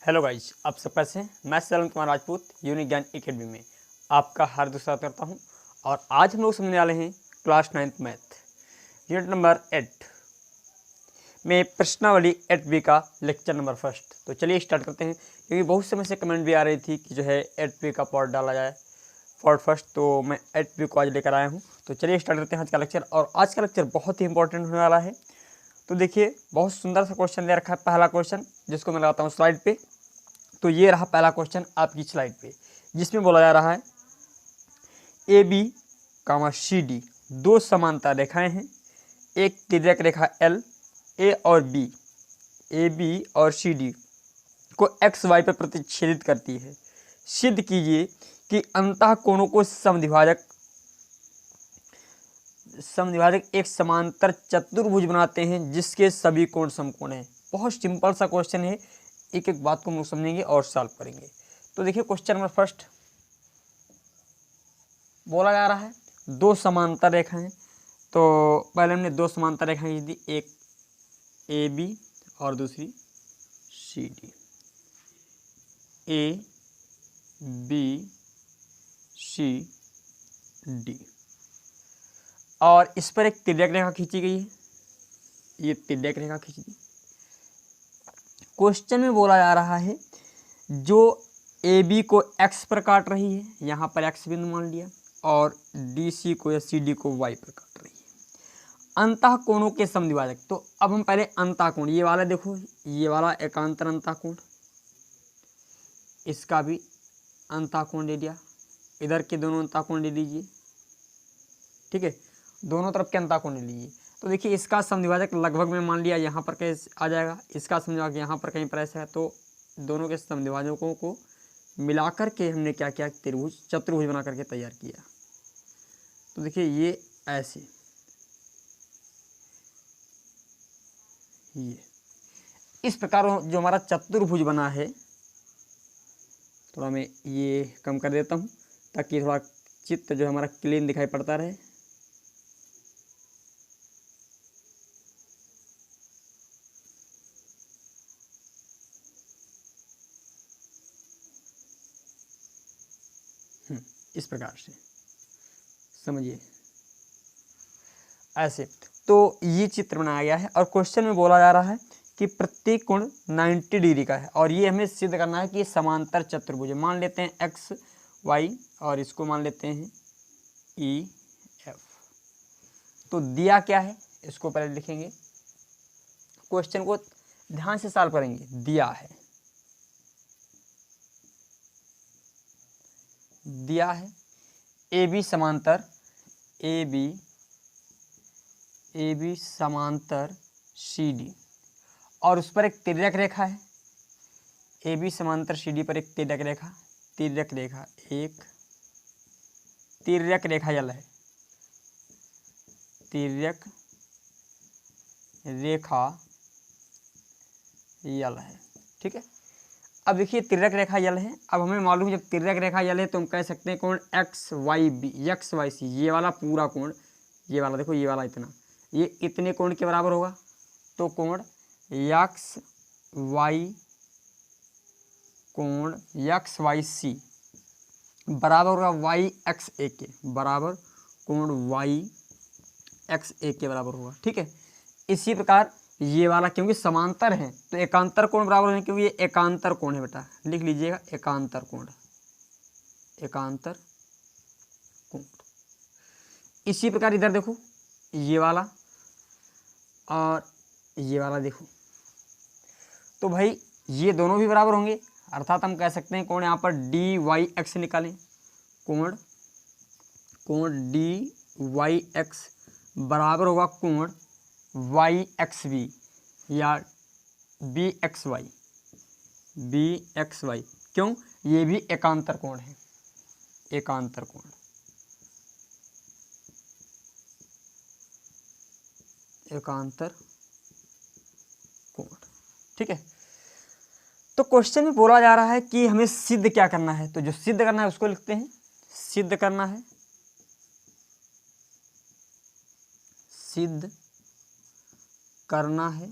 Hello guys, आप सब कैसे हैं। मैं सलम कुमार राजपूत यूनिक ज्ञान एकेडमी में आपका हार्दिक स्वागत करता हूं। और आज हम लोग समझने वाले हैं class 9th math unit number 8 में प्रश्नावली 8B का लेक्चर नंबर फर्स्ट। तो चलिए स्टार्ट करते हैं, क्योंकि बहुत समय से कमेंट भी आ रही थी कि जो है 8B का पार्ट डाला जाए पार्ट फर्स्ट, तो मैं 8B को आज लेकर आया हूँ। तो चलिए स्टार्ट करते हैं आज का लेक्चर। और आज का लेक्चर बहुत ही इंपॉर्टेंट होने वाला है। तो देखिए, बहुत सुंदर सा क्वेश्चन दे रखा है। पहला क्वेश्चन जिसको मैं लगाता हूँ स्लाइड पे। तो ये रहा पहला क्वेश्चन आपकी स्लाइड पे, जिसमें बोला जा रहा है A B comma C D दो समांतर रेखाएं हैं। एक तिर्यक रेखा एल ए और बी, ए बी और सी डी को एक्स वाई पर प्रतिच्छेदित करती है। सिद्ध कीजिए कि अंतः कोणों को समद्विभाजक एक समांतर चतुर्भुज बनाते हैं जिसके सभी कोण समकोण हैं। बहुत सिंपल सा क्वेश्चन है, एक एक बात को हम लोग समझेंगे और सॉल्व करेंगे। तो देखिए, क्वेश्चन नंबर फर्स्ट बोला जा रहा है दो समांतर रेखाएं। तो पहले हमने दो समांतर रेखाएं खींच दी, एक ए बी और दूसरी C D. A B C D, और इस पर एक तिर्यक रेखा खींची गई है। ये तिर्यक रेखा खींच दी। क्वेश्चन में बोला जा रहा है जो ए बी को एक्स पर काट रही है, यहाँ पर एक्स बिंदु मान लिया, और डी सी को या सी डी को वाई पर काट रही है। अंतः कोणों के समद्विभाजक। तो अब हम पहले अंतः कोण, ये वाला देखो, ये वाला एकांतर अंतः कोण, इसका भी अंतः कोण ले लिया। इधर के दोनों अंतः कोण ले लीजिए, ठीक है, दोनों तरफ के अंतः कोण ले लीजिए। तो देखिए, इसका समद्विभाजक लगभग में मान लिया यहाँ पर कहीं आ जाएगा, इसका समद्विभाजक यहाँ पर कहीं पर ऐसा है। तो दोनों के समद्विभाजकों को मिलाकर के हमने क्या किया, त्रिभुज चतुर्भुज बना करके तैयार किया। तो देखिए, ये ऐसे, ये इस प्रकार जो हमारा चतुर्भुज बना है, थोड़ा मैं ये कम कर देता हूँ ताकि थोड़ा चित्र जो हमारा क्लीन दिखाई पड़ता रहे। इस प्रकार से समझिए, ऐसे। तो ये चित्र बनाया गया है और क्वेश्चन में बोला जा रहा है कि प्रत्येक कोण 90 डिग्री का है, और ये हमें सिद्ध करना है कि ये समांतर चतुर्भुज है। मान लेते हैं एक्स वाई और इसको मान लेते हैं ई एफ। तो दिया क्या है, इसको पहले लिखेंगे, क्वेश्चन को ध्यान से सॉल्व करेंगे। दिया है ए बी समांतर, ए बी समांतर सी डी, और उस पर एक तिर्यक रेखा है। ए बी समांतर सी डी पर एक तिर्यक रेखा एक तिर्यक रेखा यल है, तिर्यक रेखा यल है, ठीक है। अब देखिए, तिर्यक रेखा यल है। अब हमें मालूम है जब तिर्यक रेखा यल है तो हम कह सकते हैं कोण x y B, x y C, ये वाला पूरा कोण, ये वाला देखो, ये वाला इतना, ये इतने कोण के बराबर होगा। तो कोण एक्स वाई सी बराबर होगा वाई एक्स ए के बराबर, कोण वाई एक्स ए के बराबर होगा, ठीक है। इसी प्रकार ये वाला, क्योंकि समांतर है तो एकांतर कोण बराबर है, क्योंकि ये एकांतर कोण है बेटा, लिख लीजिएगा एकांतर कोण। इसी प्रकार इधर देखो, ये वाला और ये वाला देखो, तो भाई ये दोनों भी बराबर होंगे, अर्थात हम कह सकते हैं कोण यहाँ पर डी वाई एक्स निकालें। कोण डी वाई एक्स बराबर होगा कोण वाई एक्स बी या बी एक्स वाई। क्यों, ये भी एकांतर कोण है, एकांतर कोण, ठीक है। तो क्वेश्चन में बोला जा रहा है कि हमें सिद्ध क्या करना है। तो जो सिद्ध करना है उसको लिखते हैं। सिद्ध करना है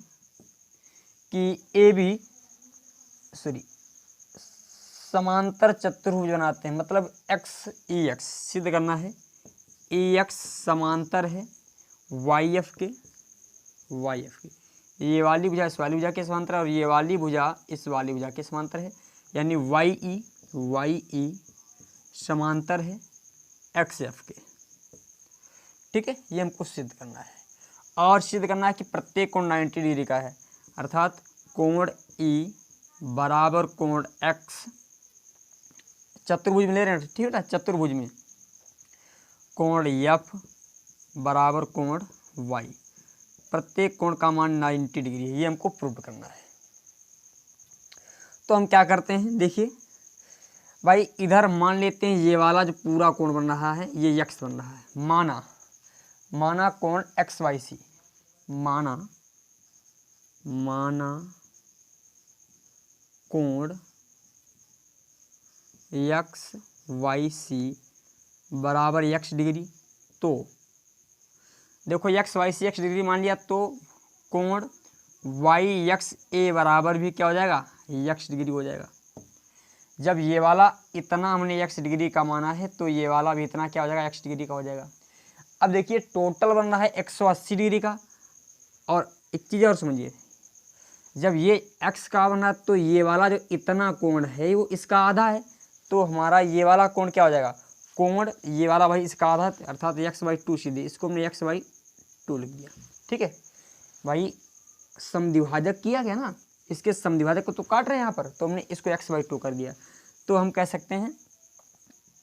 कि ए बी समांतर चतुर्भुज बनाते हैं, मतलब एक्स ई एक्स सिद्ध करना है, ई एक्स समांतर है वाई एफ के, वाई एफ के, ये वाली भुजा इस वाली भुजा के समांतर है और ये वाली भुजा इस वाली भुजा के समांतर है, यानी वाई ई समांतर है एक्स एफ के। ठीक है, ये हमको सिद्ध करना है और सिद्ध करना है कि प्रत्येक कोण 90 डिग्री का है, अर्थात कोण ई बराबर कोण एक्स, चतुर्भुज में ले रहे हैं, ठीक है ना, चतुर्भुज में कोण एफ बराबर कोण वाई, प्रत्येक कोण का मान 90 डिग्री है, ये हमको प्रूव करना है। तो हम क्या करते हैं, देखिए भाई, इधर मान लेते हैं ये वाला जो पूरा कोण बन रहा है ये यक्स बन रहा है, माना कोण एक्स वाई सी, माना कोण एक्स वाई सी बराबर एक्स डिग्री। तो देखो x y C x degree मान लिया, तो कोण वाई एक्स ए बराबर भी क्या हो जाएगा, एक्स डिग्री हो जाएगा। जब ये वाला इतना हमने एक्स डिग्री का माना है तो ये वाला भी इतना क्या हो जाएगा, एक्स डिग्री का हो जाएगा। अब देखिए टोटल बन रहा है 180 डिग्री का, और एक चीज़ और समझिए, जब ये एक्स का बना तो ये वाला जो इतना कोण है वो इसका आधा है, तो हमारा ये वाला कोण क्या हो जाएगा, कोण ये वाला भाई इसका आधा, अर्थात एक्स बाई टू सीधे, इसको हमने एक्स बाई टू लिख दिया। ठीक है भाई, समद्विभाजक किया गया ना, इसके समद्विभाजक को तो काट रहे हैं यहाँ पर, तो हमने इसको एक्स बाई टू कर दिया। तो हम कह सकते हैं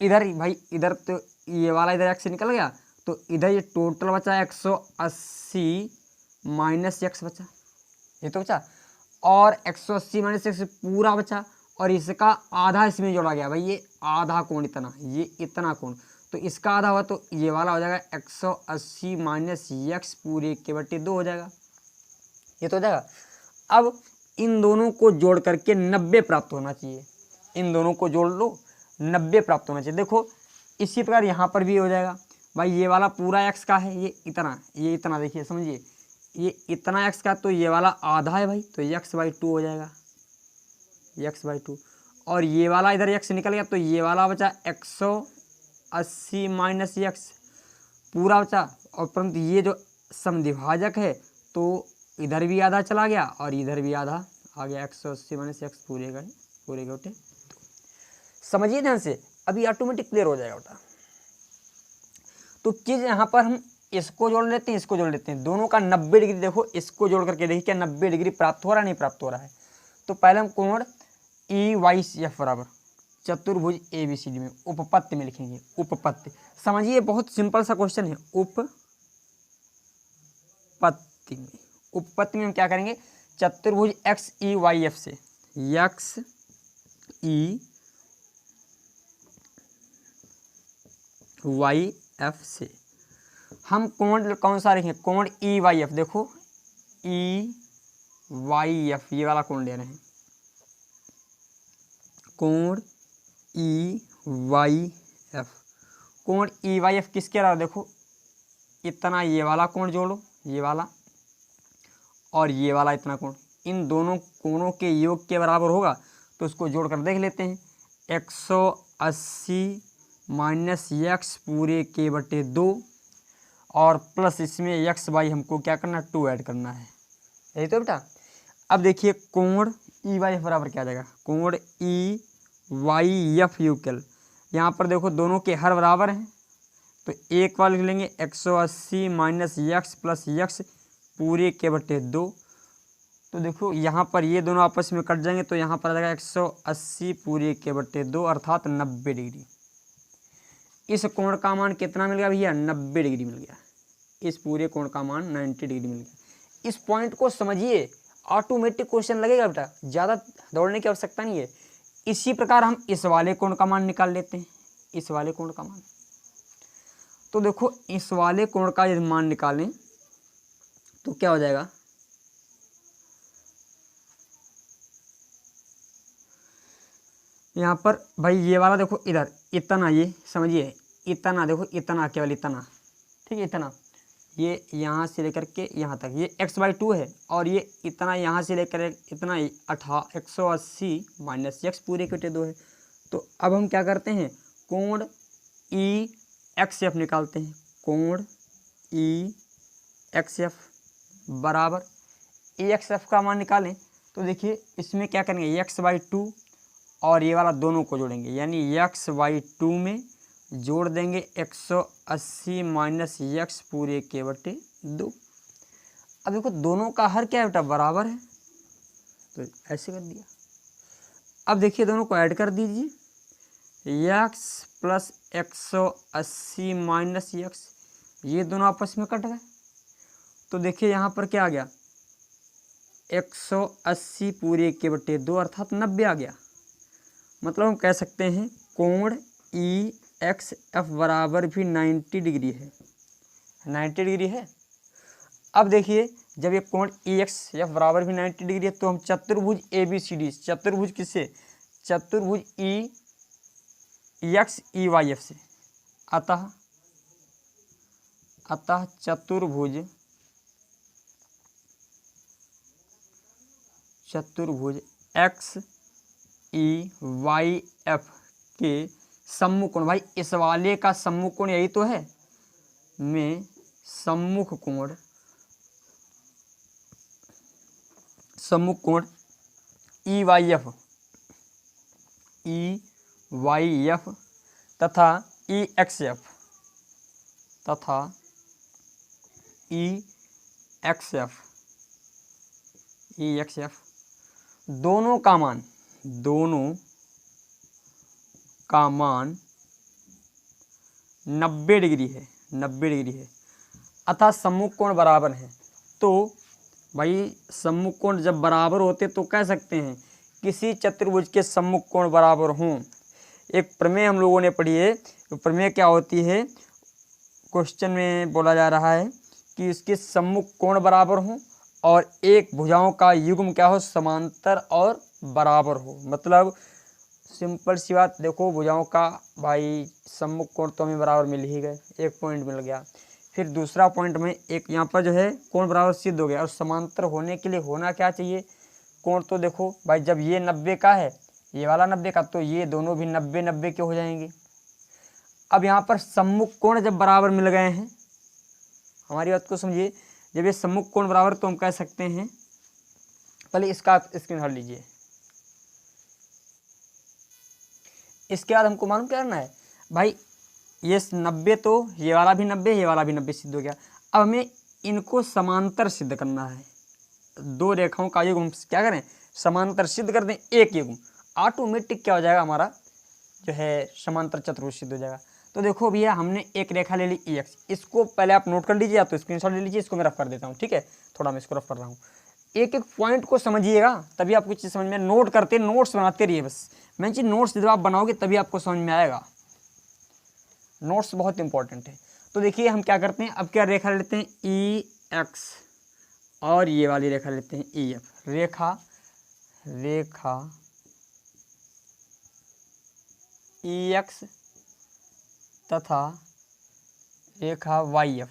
इधर भाई, इधर तो ये वाला इधर एक्स निकल गया, तो इधर ये टोटल बचा 180 माइनस एक्स बचा, ये तो बचा, और 180 माइनस एक्स पूरा बचा, और इसका आधा इसमें जोड़ा गया भाई, ये आधा कोण इतना, ये इतना कोण, तो इसका आधा हुआ तो ये वाला हो जाएगा 180 माइनस एक्स पूरे के बटे 2 हो जाएगा, ये तो हो जाएगा। अब इन दोनों को जोड़ करके 90 प्राप्त होना चाहिए, इन दोनों को जोड़ लो 90 प्राप्त होना चाहिए। देखो इसी प्रकार यहाँ पर भी हो जाएगा भाई, ये वाला पूरा एक्स का है, ये इतना देखिए समझिए, ये इतना एक्स का, तो ये वाला आधा है भाई, तो एक्स बाई टू हो जाएगा, एक्स बाई टू, और ये वाला इधर एक्स निकल गया, तो ये वाला बचा 180 माइनस एक्स पूरा बचा, और परंतु ये जो समद्विभाजक है तो इधर भी आधा चला गया और इधर भी आधा आ गया, 180 माइनस एक्स पूरे के उठे। समझिए ध्यान से, अभी ऑटोमेटिक क्लियर हो जाएगा बेटा। तो चीज़ यहाँ पर हम इसको जोड़ लेते हैं, इसको जोड़ लेते हैं, दोनों का 90 डिग्री, देखो इसको जोड़ करके देखिए क्या 90 डिग्री प्राप्त हो रहा है, नहीं प्राप्त हो रहा है। तो पहले हम कोण ई वाई एफ बराबर चतुर्भुज ए बी सी डी में उपपत्ति में लिखेंगे, उपपत्ति। समझिए बहुत सिंपल सा क्वेश्चन है, उपपत्ति में हम क्या करेंगे, चतुर्भुज एक्स ई वाई एफ से, एक्स ई वाई एफ से हम कोण कौन सा लिखें, कोण ई वाई एफ, देखो ई वाई एफ ये वाला कोण ले रहे हैं, कोण ई वाई एफ, कोण ई वाई एफ किसके अलावा, देखो इतना ये वाला कोण जोड़ो, ये वाला और ये वाला इतना कोण, इन दोनों कोणों के योग के बराबर होगा, तो उसको जोड़ कर देख लेते हैं, 180 माइनस एक्स पूरे के बटे 2 और प्लस इसमें एक्स बाई हमको क्या करना है, 2 ऐड करना है, यही तो बेटा। अब देखिए कोण ई वाई एफ बराबर क्या आ जाएगा, कोण ई वाई एफ यूकल, यहाँ पर देखो दोनों के हर बराबर हैं, तो एक बार लिख लेंगे 180 माइनस एक्स प्लस एक्स पूरे के बटे 2। तो देखो यहाँ पर ये दोनों आपस में कट जाएंगे, तो यहाँ पर आ जाएगा 180 पूरे के बटे 2 अर्थात 90 डिग्री। इस कोण का मान कितना मिल गया भैया, 90 डिग्री मिल गया, इस पूरे कोण का मान 90 डिग्री मिल गया। इस पॉइंट को समझिए, ऑटोमेटिक क्वेश्चन लगेगा बेटा, ज़्यादा दौड़ने की आवश्यकता नहीं है। इसी प्रकार हम इस वाले कोण का मान निकाल लेते हैं, इस वाले कोण का मान। तो देखो इस वाले कोण का यदि मान निकालें तो क्या हो जाएगा, यहाँ पर भाई ये वाला देखो इधर इतना, ये समझिए इतना, देखो इतना केवल इतना, ठीक है, इतना ये यहाँ से लेकर के यहाँ तक ये x बाई 2 है, और ये इतना यहाँ से लेकर इतना 180 माइनस एक्स पूरे के बटे 2 है, तो अब हम क्या करते हैं, कोण ई एक्स एफ निकालते हैं। कोण ई एक्स एफ बराबर ई एक्स एफ का मान निकालें तो देखिए इसमें क्या करेंगे, एक्स बाई टू और ये वाला दोनों को जोड़ेंगे, यानी एक्स बाई टू में जोड़ देंगे 180 माइनस एक्स पूरे के बटे 2। अब देखो दोनों का हर क्या है बेटा, बराबर है, तो ऐसे कर दिया। अब देखिए दोनों को ऐड कर दीजिए, एक्स प्लस 180 माइनस एक्स, ये दोनों आपस में कट गए। तो देखिए यहाँ पर क्या आ गया, 180 पूरे के बटे 2 अर्थात 90 आ गया। मतलब हम कह सकते हैं कोण ई एक्स एफ बराबर भी 90 डिग्री है, 90 डिग्री है। अब देखिए जब ये कोण ई एक्स एफ बराबर भी 90 डिग्री है तो हम चतुर्भुज ए बी सी डी, चतुर्भुज किससे, चतुर्भुज ई एक्स ई वाई एफ से, अतः चतुर्भुज एक्स ई वाई एफ के सम्मुख कोण, भाई इस वाले का सम्मुख कोण यही तो है, में सम्मुख कोण ई वाई एफ तथा ई एक्स एफ दोनों का मान 90 डिग्री है, 90 डिग्री है, अतः सम्मुख कोण बराबर है। तो भाई सम्मुख कोण जब बराबर होते तो कह सकते हैं किसी चतुर्भुज के सम्मुख कोण बराबर हों। एक प्रमेय हम लोगों ने पढ़ी है, प्रमेय क्या होती है, क्वेश्चन में बोला जा रहा है कि इसके सम्मुख कोण बराबर हों और एक भुजाओं का युग्म क्या हो, समांतर और बराबर हो। मतलब सिंपल सी बात, देखो भुजाओं का भाई सम्मुख कोण तो हमें बराबर मिल ही गए, एक पॉइंट मिल गया। फिर दूसरा पॉइंट में एक यहाँ पर जो है कोण बराबर सिद्ध हो गया, और समांतर होने के लिए होना क्या चाहिए, कोण तो देखो भाई जब ये 90 का है, ये वाला 90 का, तो ये दोनों भी 90-90 के हो जाएंगे। अब यहाँ पर सम्मुख कोण जब बराबर मिल गए हैं, हमारी बात को समझिए, जब ये सम्मुख कोण बराबर तो हम कह सकते हैं, पहले इसका स्क्रीनशॉट लीजिए। इसके बाद हमको मालूम क्या करना है भाई, ये 90 तो ये वाला भी 90, ये वाला भी 90 सिद्ध हो गया। अब हमें इनको समांतर सिद्ध करना है, दो रेखाओं का युग्म क्या करें, समांतर सिद्ध कर दें, एक युग्म, ऑटोमेटिक क्या हो जाएगा, हमारा जो है समांतर चतुर्भुज सिद्ध हो जाएगा। तो देखो भैया हमने एक रेखा ले ली ई एक्स, इसको पहले आप नोट कर लीजिए, आप तो स्क्रीनशॉट ले लीजिए, इसको मैं रफ कर देता हूँ, ठीक है, थोड़ा मैं इसको रफ कर रहा हूँ। एक एक पॉइंट को समझिएगा तभी आपको चीज़ समझ में, नोट करते नोट्स बनाते रहिए बस, मैं चीज़ नोट्स जब आप बनाओगे तभी आपको समझ में आएगा, नोट्स बहुत इंपॉर्टेंट है। तो देखिए हम क्या करते हैं, अब क्या रेखा लेते हैं ई एक्स और ये वाली रेखा लेते हैं ई एफ, रेखा ई एक्स तथा रेखा वाई एफ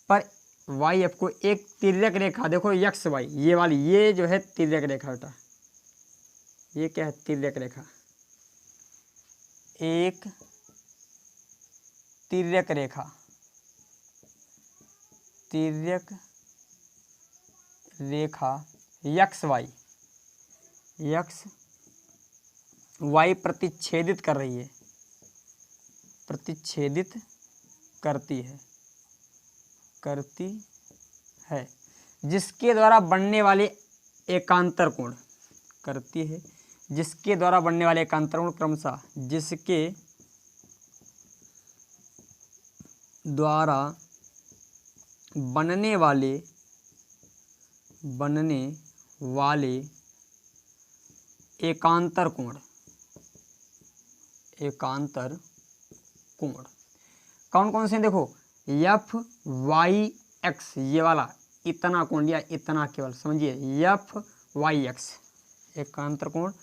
पर वाई एफ को एक तिर्यक रेखा, देखो एक्स वाई ये वाली, ये जो है तिर्यक रेखा बेटा, ये क्या है, तिर्यक रेखा, एक तिर्यक रेखा एक्स वाई प्रतिच्छेदित करती है जिसके द्वारा बनने वाले एकांतर कोण क्रमशः जिसके द्वारा बनने वाले एकांतर कोण कौन कौन से, देखो एफ वाई एक्स, ये वाला इतना कोण लिया, इतना केवल समझिए, एफ वाई एक्स एकांतर कोण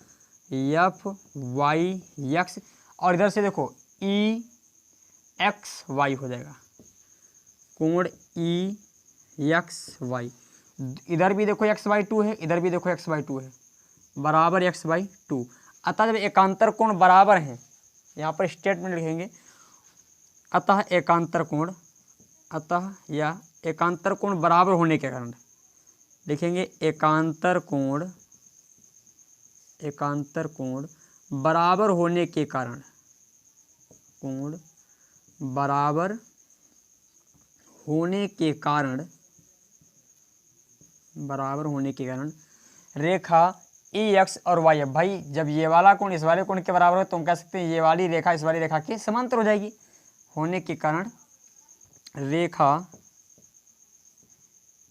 एफ वाई एक्स, और इधर से देखो ई एक्स वाई हो जाएगा, कोण ई एक्स वाई, इधर भी देखो x/2 है, इधर भी देखो x/2 है, बराबर x/2। अतः जब एकांतर कोण बराबर हैं, यहाँ पर स्टेटमेंट लिखेंगे, अतः एकांतर कोण बराबर होने के कारण, लिखेंगे एकांतर कोण बराबर होने के कारण, रेखा EX और YF, भाई जब ये वाला कोण इस वाले कोण के बराबर हो तो हम कह सकते हैं ये वाली रेखा इस वाली रेखा के समांतर हो जाएगी, होने के कारण रेखा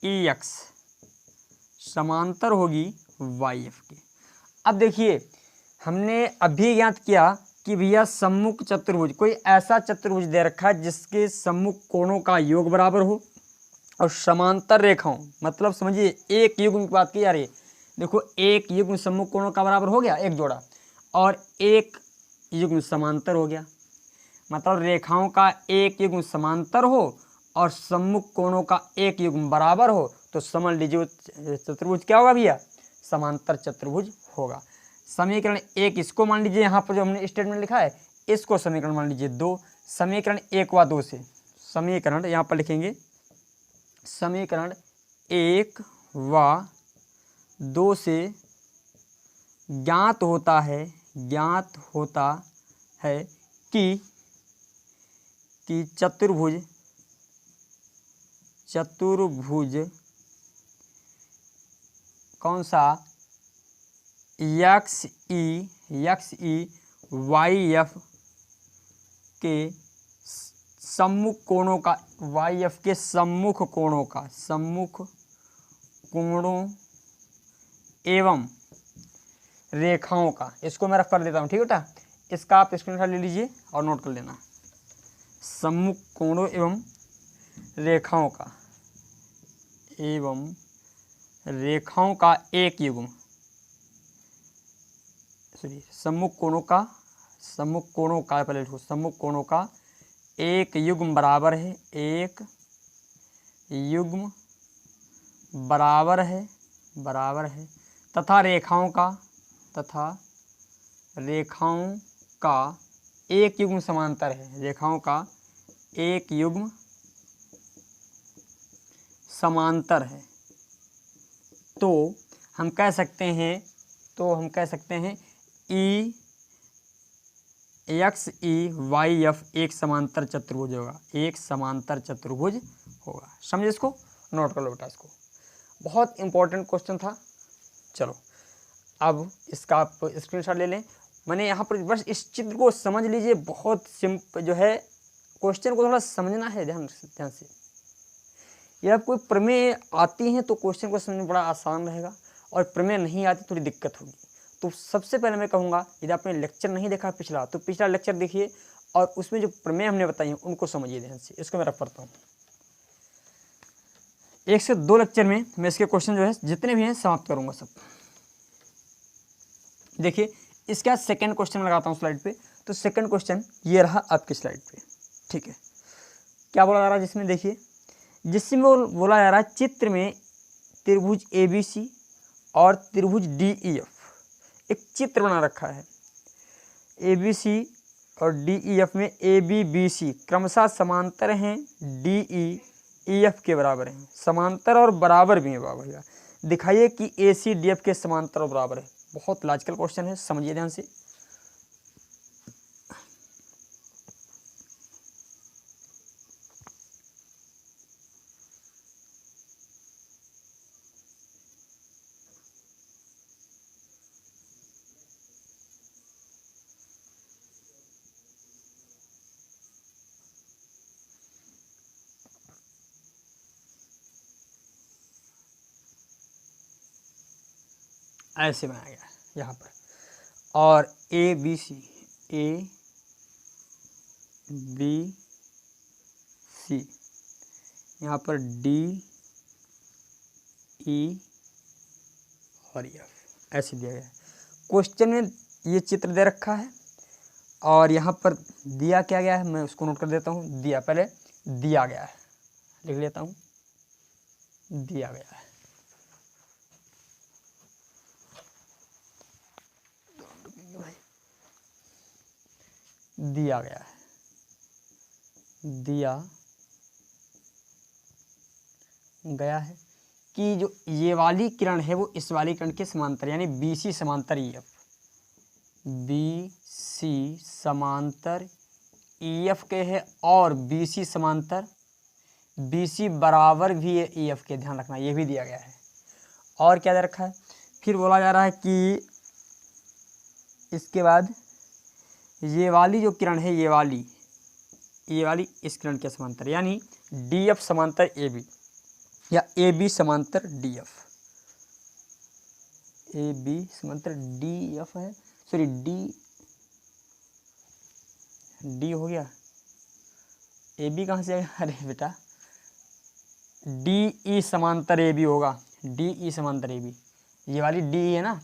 EX समांतर होगी YF के। अब देखिए हमने अभी ज्ञात किया कि भैया सम्मुख चतुर्भुज, कोई ऐसा चतुर्भुज दे रखा है जिसके सम्मुख कोणों का योग बराबर हो और समांतर रेखाओं, मतलब समझिए एक युग्म की बात की जा रही है। देखो एक युग्म सम्मुख कोणों का बराबर हो गया, एक जोड़ा, और एक युग्म समांतर हो गया, मतलब रेखाओं का एक युग्म समांतर हो और सम्मुख कोणों का एक युग्म बराबर हो तो समझ लीजिए चतुर्भुज क्या होगा भैया, समांतर चतुर्भुज होगा। समीकरण 1 इसको मान लीजिए, यहाँ पर जो हमने स्टेटमेंट लिखा है इसको समीकरण मान लीजिए 2, समीकरण 1 व 2 से, समीकरण यहाँ पर लिखेंगे समीकरण 1 व 2 से ज्ञात होता है कि चतुर्भुज कौन सा XE YF के सम्मुख कोणों का, YF के सम्मुख कोणों एवं रेखाओं का, इसको मैं रफ कर देता हूँ, ठीक है बेटा, इसका आप स्क्रीनशॉट ले लीजिए और नोट कर लेना। सम्मुख कोणों एवं रेखाओं का एक युग्म, सम्मुख कोणों का पहले लिखो, सम्मुख कोणों का एक युग्म बराबर है, तथा रेखाओं का एक युग्म समांतर है, रेखाओं का एक युग्म समांतर है, तो हम कह सकते हैं XE YF एक समांतर चतुर्भुज होगा। समझे इसको, नोट कर लो बेटा, इसको बहुत इंपॉर्टेंट क्वेश्चन था। चलो अब इसका आप स्क्रीनशॉट ले लें। मैंने यहाँ पर बस इस चित्र को समझ लीजिए, बहुत सिंपल जो है, क्वेश्चन को थोड़ा समझना है ध्यान से। ये आप कोई प्रमेय आती हैं तो क्वेश्चन को समझना बड़ा आसान रहेगा, और प्रमेय नहीं आती थोड़ी दिक्कत होगी। तो सबसे पहले मैं कहूँगा, यदि आपने लेक्चर नहीं देखा पिछला तो पिछला लेक्चर देखिए और उसमें जो प्रमेय हमने बताई हैं उनको समझिए ध्यान से। इसको मैं रख पढ़ता हूँ। 1 से 2 लेक्चर में मैं इसके क्वेश्चन जो है जितने भी हैं समाप्त करूँगा सब। देखिए इसका सेकंड क्वेश्चन लगाता हूँ स्लाइड पे। तो सेकंड क्वेश्चन ये रहा आपकी स्लाइड पे, ठीक है। क्या बोला जा रहा है जिसमें, देखिए जिसमें बोला जा रहा है चित्र में त्रिभुज ABC और त्रिभुज DEF, एक चित्र बना रखा है। ABC और DEF में ABBC क्रमशः समांतर हैं, DEF के बराबर हैं, समांतर और बराबर भी हैं। दिखाइए कि ACDF के समांतर और बराबर है। बहुत लॉजिकल क्वेश्चन है, समझिए ध्यान से। ऐसे बनाया गया है यहाँ पर, और ABC यहाँ पर DE और F ऐसे दिया गया है। क्वेश्चन में ये चित्र दे रखा है और यहाँ पर दिया क्या गया है, मैं उसको नोट कर देता हूँ। दिया गया है, लिख लेता हूँ, दिया गया है। दिया गया है, दिया गया है कि जो ये वाली किरण है वो इस वाली किरण के समांतर, यानी BC समांतर EF, BC समांतर EF के है, और BC समांतर BC बराबर भी है EF के, ध्यान रखना ये भी दिया गया है। और क्या दे रखा है, फिर बोला जा रहा है कि इसके बाद ये वाली जो किरण है, ये वाली इस किरण के समांतर, यानी DF समांतर AB या AB समांतर DF, AB समांतर DF है, सॉरी D हो गया, AB कहाँ से आएगा, अरे बेटा DE समांतर AB होगा, DE समांतर AB, ये वाली D है ना,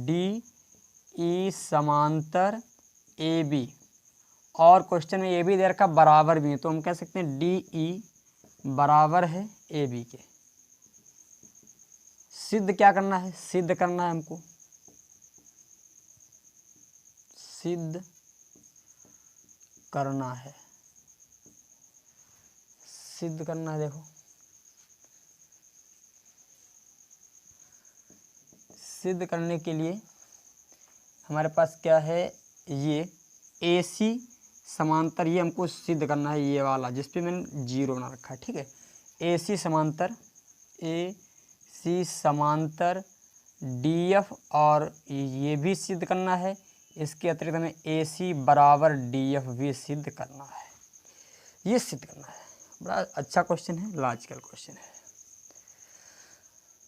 DE समांतर AB, और क्वेश्चन में ये भी दे रखा बराबर भी है, तो हम कह सकते हैं DE बराबर है AB के। सिद्ध क्या करना है, सिद्ध करना है हमको, सिद्ध करना है, सिद्ध करना है। देखो सिद्ध करने के लिए हमारे पास क्या है, ये AC समांतर, ये हमको सिद्ध करना है, ये वाला जिस पे मैंने 0 बना रखा है, ठीक है। AC समांतर DF, और ये भी सिद्ध करना है। इसके अतिरिक्त हमें AC बराबर DF भी सिद्ध करना है, ये सिद्ध करना है। बड़ा अच्छा क्वेश्चन है, लॉजिकल क्वेश्चन है,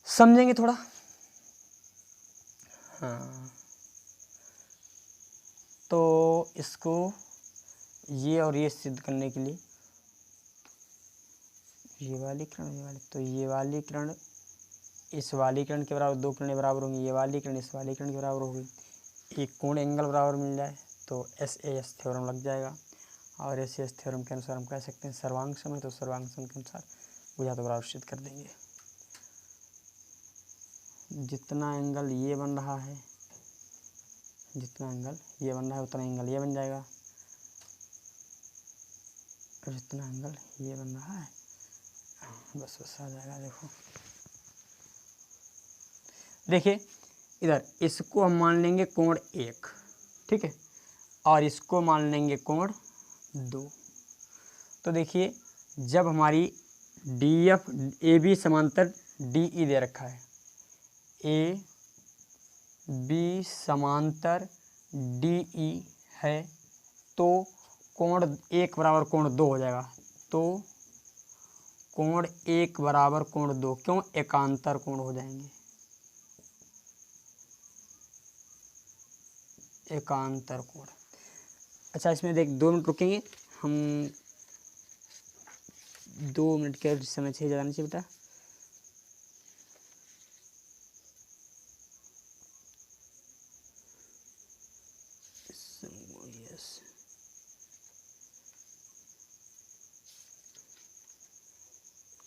समझेंगे थोड़ा। हाँ, तो इसको ये और ये सिद्ध करने के लिए ये वाली किरण, तो ये वाली किरण इस वाली किरण के बराबर, 2 किरणें बराबर होंगी, ये वाली किरण इस वाली किरण के बराबर होगी, एक कोण एंगल बराबर मिल जाए तो SAS थ्योरम लग जाएगा। और SAS थ्योरम के अनुसार हम कह सकते हैं सर्वांग सम है, तो सर्वांग सम के अनुसार भुजा तो बराबर सिद्ध कर देंगे। जितना एंगल ये बन रहा है, जितना एंगल ये बन रहा है उतना एंगल ये बन जाएगा, और जितना एंगल ये बन रहा है बस आ जाएगा। देखिए इधर इसको हम मान लेंगे कोण 1, ठीक है, और इसको मान लेंगे कोण 2। तो देखिए जब हमारी DF AB समांतर DE दे रखा है, AB समांतर DE है, तो कोण 1 बराबर कोण 2 हो जाएगा। तो कोण 1 बराबर कोण 2, क्यों, एकांतर कोण हो जाएंगे, एकांतर कोण। अच्छा इसमें देख 2 मिनट रुकेंगे हम, 2 मिनट के समय से ज़्यादा नहीं चाहिए बेटा।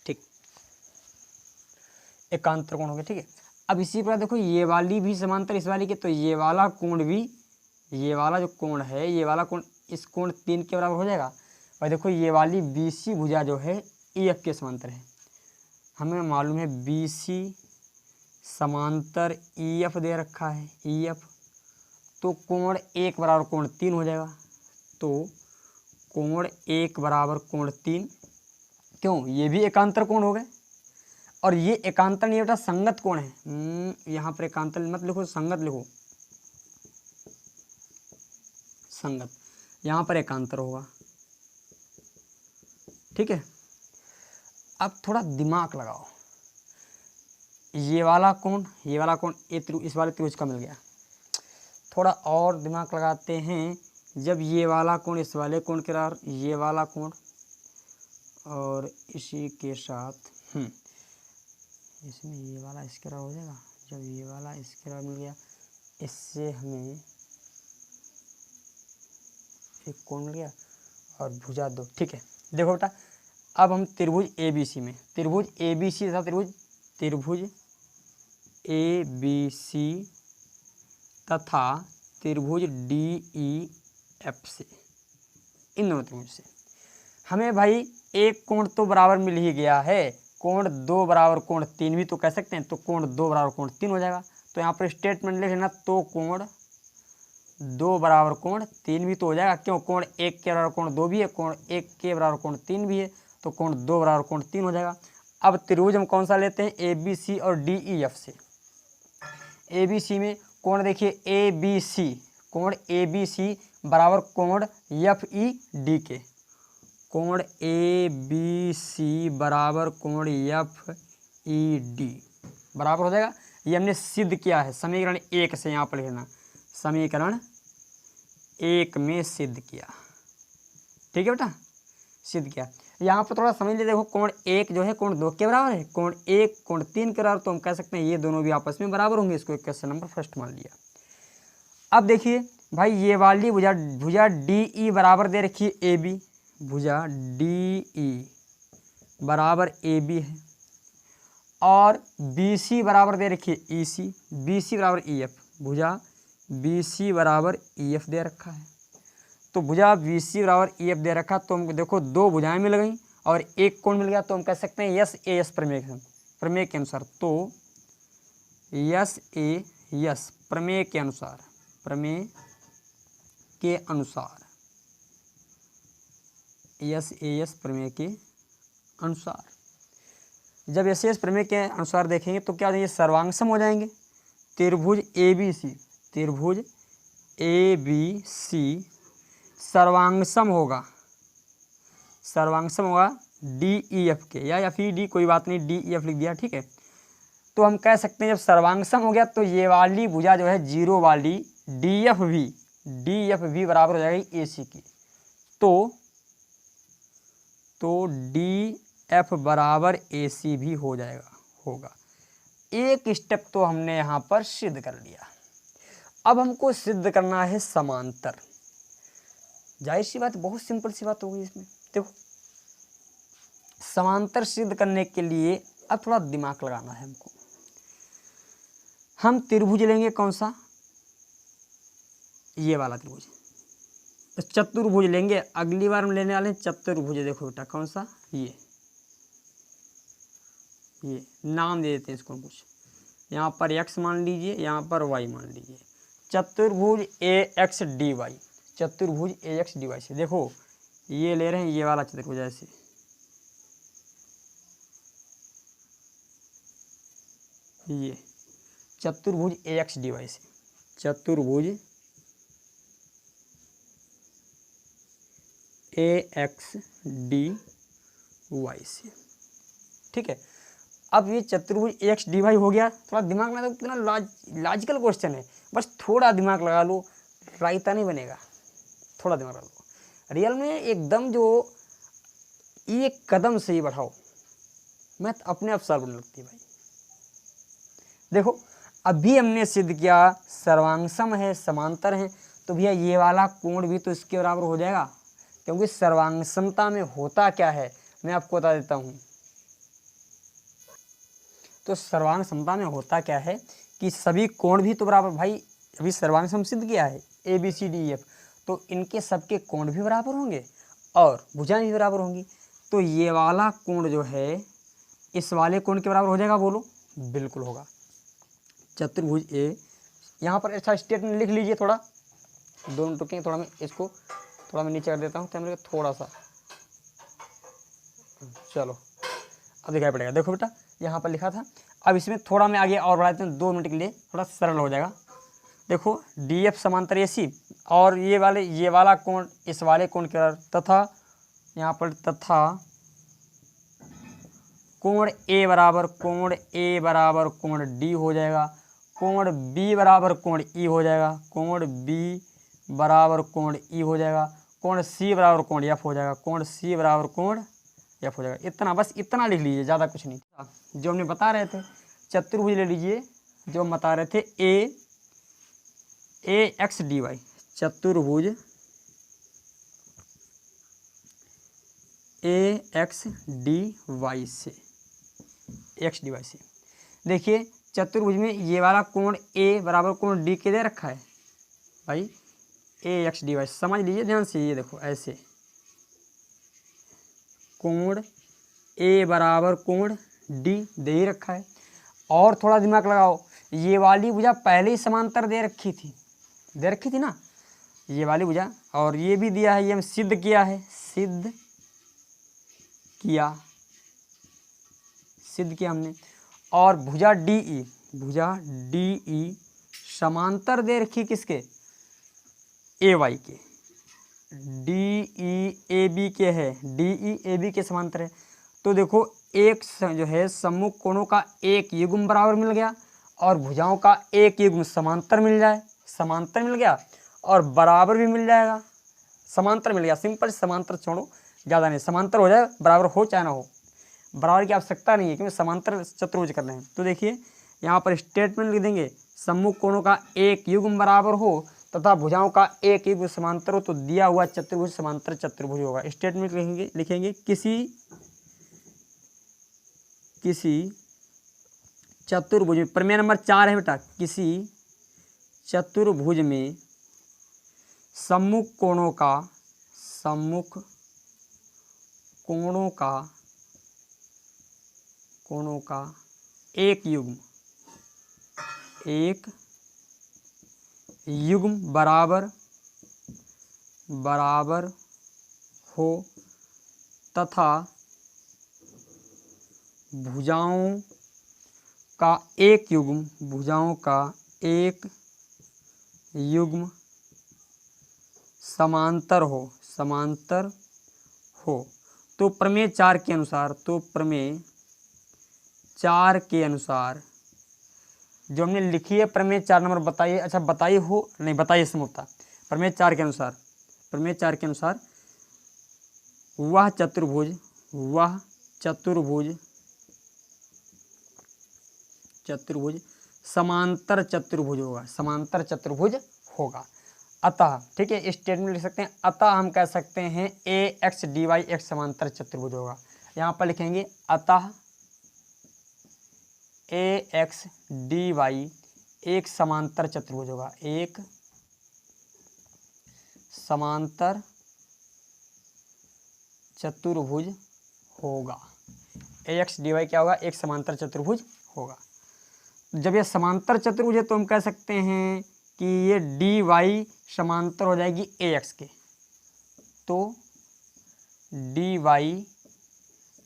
ठीक, एकांतर कोण हो गया, ठीक है। अब इसी प्रकार देखो ये वाली भी समांतर इस वाली के, तो ये वाला कोण भी, ये वाला जो कोण है, ये वाला कोण इस कोण 3 के बराबर हो जाएगा। और देखो ये वाली BC भुजा जो है EF के समांतर है, हमें मालूम है BC समांतर EF दे रखा है, EF, तो कोण 1 बराबर कोण 3 हो जाएगा। तो कोण 1 बराबर कोण 3, क्यों, ये भी एकांतर कोण हो गए, और ये एकांतर नहीं बेटा संगत कोण है। यहाँ पर एकांतर मत लिखो, संगत लिखो, संगत, यहाँ पर एकांतर होगा, ठीक है। अब थोड़ा दिमाग लगाओ, ये वाला कोण इस वाले त्रिभुज का मिल गया, थोड़ा और दिमाग लगाते हैं। जब ये वाला कोण इस वाले कोण के बराबर, ये वाला कोण, और इसी के साथ इसमें ये वाला इसके बराबर हो जाएगा। जब ये वाला इसके बराबर मिल गया, इससे हमें एक कोण मिल गया और भुजा 2, ठीक है। देखो बेटा अब हम त्रिभुज ABC में, त्रिभुज ABC तथा त्रिभुज ABC तथा त्रिभुज DEF से इन दोनों त्रिभुज से। हमें भाई एक कोण तो बराबर मिल ही गया है, कोण 2 बराबर कोण 3 भी तो कह सकते हैं, तो कोण 2 बराबर कोण 3 हो जाएगा। तो यहाँ पर स्टेटमेंट लिख लेना, तो कोण 2 बराबर कोण 3 भी तो हो जाएगा। क्यों? कोण 1 के बराबर कोण 2 भी है, कोण 1 के बराबर कोण 3 भी है, तो कोण 2 बराबर कोण 3 हो जाएगा। अब त्रिभुज हम कौन सा लेते हैं? ए बी सी और डी ई एफ से। ए बी सी में कोण देखिए ए बी सी, कोण ए बी सी बराबर कोण एफ ई डी के, कोण ए बी सी बराबर कोण एफ ई डी बराबर हो जाएगा। ये हमने सिद्ध किया है समीकरण 1 से, यहाँ पर लिखना समीकरण 1 में सिद्ध किया। ठीक है बेटा, सिद्ध किया। यहाँ पर थोड़ा समझ लीजिए, देखो कोण 1 जो है कोण 2 के बराबर है, कोण 1 कोण 3 के बराबर, तो हम कह सकते हैं ये दोनों भी आपस में बराबर होंगे। इसको क्वेश्चन नंबर फर्स्ट मान लिया। अब देखिए भाई ये वाली भुजा डी ई बराबर दे रखी है ए बी, भुजा डी ई बराबर ए बी है, और बी सी बराबर दे रखी है ई सी, बी सी बराबर ई एफ, भुजा बी सी बराबर ई एफ दे रखा है। तो भुजा बी सी बराबर ई एफ दे रखा, तो हमको देखो दो भुजाएं मिल गई और एक कोण मिल गया, तो हम कह सकते हैं यस ए यस प्रमेय के अनुसार। तो यस ए यस प्रमेय के अनुसार, प्रमेय के अनुसार, यस ए यस प्रमेय के अनुसार, जब यस एस प्रमेय के अनुसार देखेंगे तो क्या ये सर्वांगसम हो जाएंगे। त्रिभुज ए बी सी, त्रिभुज ए बी सी सर्वांगसम होगा, सर्वांगसम होगा डी ई एफ के, या एफ ई डी कोई बात नहीं, डी ई एफ लिख दिया। ठीक है, तो हम कह सकते हैं जब सर्वांगसम हो गया तो ये वाली भुजा जो है जीरो वाली डी एफ भी बराबर हो जाएगी ए सी की। तो डी एफ बराबर ए सी भी हो जाएगा, होगा। एक स्टेप तो हमने यहाँ पर सिद्ध कर लिया। अब हमको सिद्ध करना है समांतर। जाहिर सी बात, बहुत सिंपल सी बात होगी इसमें। देखो समांतर सिद्ध करने के लिए अब थोड़ा दिमाग लगाना है हमको। हम त्रिभुज लेंगे कौन सा? ये वाला त्रिभुज। तो चतुर्भुज लेंगे, अगली बार हम लेने वाले हैं चतुर्भुज। देखो बेटा कौन सा? ये नाम दे देते हैं इसको कुछ, यहाँ पर x मान लीजिए, यहाँ पर y मान लीजिए। चतुर्भुज ए एक्स डी वाई, चतुर्भुज ए एक्स डी वाई से देखो ये ले रहे हैं, ये वाला चतुर्भुज ऐसे, ये चतुर्भुज ए एक्स डी वाई से, चतुर्भुज ए एक्स डी वाई से। ठीक है, अब ये चतुर्भुज ए एक्स डी वाई हो गया। थोड़ा दिमाग लगा, कितना लॉजिकल क्वेश्चन है, बस थोड़ा दिमाग लगा लो, रायता नहीं बनेगा। थोड़ा दिमाग लगा लो, रियल में एकदम जो एक कदम से ही बढ़ाओ, मैथ अपने आप सॉल्व होने लगती है भाई। देखो अभी हमने सिद्ध किया सर्वांगसम है, समांतर है, तो भैया ये वाला कोण भी तो इसके बराबर हो जाएगा, क्योंकि सर्वांगसमता में होता क्या है मैं आपको बता देता हूँ। तो सर्वांग समता में होता क्या है कि सभी कोण भी तो बराबर, भाई अभी सर्वांग सम सिद्ध किया है A B C D E F, तो इनके सबके कोण भी बराबर होंगे और भुजाएं भी बराबर होंगी। तो ये वाला कोण जो है इस वाले कोण के बराबर हो जाएगा, बोलो? बिल्कुल होगा। चतुर्भुज ए, यहाँ पर अच्छा स्टेटमेंट लिख लीजिए, थोड़ा दोनों टुके, थोड़ा मैं इसको थोड़ा मैं नीचे कर देता हूँ कैमरे को थोड़ा सा। चलो अब दिखाई पड़ेगा। देखो बेटा यहाँ पर लिखा था, अब इसमें थोड़ा मैं आगे और बढ़ा देता हूँ 2 मिनट के लिए, थोड़ा सरल हो जाएगा। देखो डी एफ समांतर ए सी, और ये वाला कोण इस वाले कोण के बराबर, तथा यहाँ पर तथा कोण ए बराबर कोण डी हो जाएगा, कोण बी बराबर कोण ई हो जाएगा, कोण बी बराबर कोण ई हो जाएगा, कोण सी बराबर कोण एफ हो जाएगा, कोण सी बराबर कोण एफ हो जाएगा। इतना, बस इतना लिख लीजिए, ज़्यादा कुछ नहीं। जो हमने बता रहे थे चतुर्भुज ले लीजिए, जो हम बता रहे थे ए एक्स डी वाई, चतुर्भुज ए एक्स डी वाई से, एक्स डी वाई से। देखिए चतुर्भुज में ये वाला कोण ए बराबर कोण डी के दे रखा है भाई, ए एक्स डी वाई समझ लीजिए ध्यान से। ये देखो ऐसे कोण ए बराबर कोण डी दे ही रखा है। और थोड़ा दिमाग लगाओ, ये वाली भुजा पहले ही समांतर दे रखी थी ना, ये वाली भुजा, और ये भी दिया है, ये हम सिद्ध किया हमने। और भुजा डी ई समांतर दे रखी किसके, ए वाई के, डी ई ए बी के है, डी ई ए बी के समांतर है। तो देखो एक जो है सम्मुख कोणों का एक युग्म बराबर मिल गया और भुजाओं का एक युग्म समांतर मिल गया और बराबर भी मिल जाएगा, समांतर मिल गया। सिंपल समांतर छोड़ो, ज़्यादा नहीं, समांतर हो जाए, बराबर हो चाहे ना हो, बराबर की आवश्यकता नहीं है क्योंकि समांतर चतुर्भुज करना है। तो देखिए यहाँ पर स्टेटमेंट लिख देंगे, सम्मुख कोणों का एक युग्म बराबर हो तथा भुजाओं का एक युग्म समांतर हो तो दिया हुआ चतुर्भुज समांतर चतुर्भुज होगा। स्टेटमेंट लिखेंगे किसी चतुर्भुज में, प्रमेय नंबर 4 है बेटा, किसी चतुर्भुज में सम्मुख कोणों का एक युग्म बराबर हो तथा भुजाओं का एक युग्म समांतर हो तो प्रमेय 4 के अनुसार जो हमने लिखी है प्रमेय 4 नंबर बताइए, अच्छा बताइए हो नहीं बताइए समझता। प्रमेय 4 के अनुसार वह चतुर्भुज समांतर चतुर्भुज होगा। अतः ठीक है, स्टेटमेंट लिख सकते हैं, अतः हम कह सकते हैं ए एक्स डी वाई एक समांतर चतुर्भुज होगा। यहाँ पर लिखेंगे अतः ए एक्स डी वाई एक समांतर चतुर्भुज होगा, एक समांतर चतुर्भुज होगा। ए एक्स डी वाई क्या होगा, एक समांतर चतुर्भुज होगा। जब ये समांतर चतुर्भुज है तो हम कह सकते हैं कि ये डी वाई समांतर हो जाएगी ए एक्स के, तो डी वाई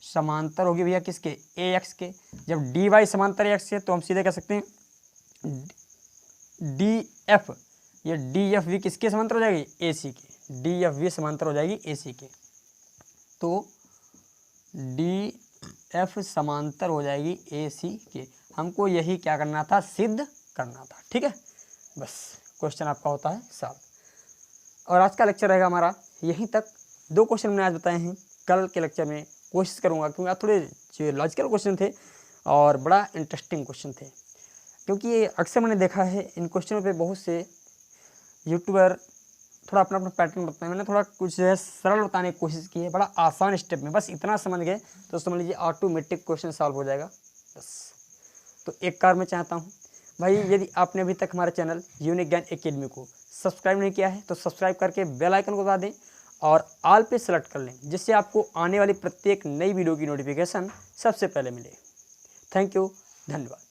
समांतर होगी भैया किसके, ए एक्स के। जब डी वाई समांतर ए एक्स के तो हम सीधे कह सकते हैं डी एफ, ये डी एफ भी किसके समांतर हो जाएगी, ए सी के, डी एफ भी समांतर हो जाएगी ए सी के, तो डी एफ समांतर हो जाएगी ए सी के। हमको यही क्या करना था, सिद्ध करना था। ठीक है, बस क्वेश्चन आपका होता है सॉल्व। और आज का लेक्चर रहेगा हमारा यहीं तक। 2 क्वेश्चन मैंने आज बताए हैं, कल के लेक्चर में कोशिश करूंगा क्योंकि आज थोड़े लॉजिकल क्वेश्चन थे और बड़ा इंटरेस्टिंग क्वेश्चन थे, क्योंकि अक्सर मैंने देखा है इन क्वेश्चनों पे बहुत से यूट्यूबर थोड़ा अपना पैटर्न बताते हैं। मैंने थोड़ा कुछ सरल बताने की कोशिश की है, बड़ा आसान स्टेप में, बस इतना समझ गए तो समझ लीजिए ऑटोमेटिक क्वेश्चन सॉल्व हो जाएगा बस। तो एक कार मैं चाहता हूँ भाई, यदि आपने अभी तक हमारे चैनल यूनिक ज्ञान एकेडमी को सब्सक्राइब नहीं किया है तो सब्सक्राइब करके बेल आइकन को दबा दें और ऑल पे सेलेक्ट कर लें, जिससे आपको आने वाली प्रत्येक नई वीडियो की नोटिफिकेशन सबसे पहले मिले। थैंक यू, धन्यवाद।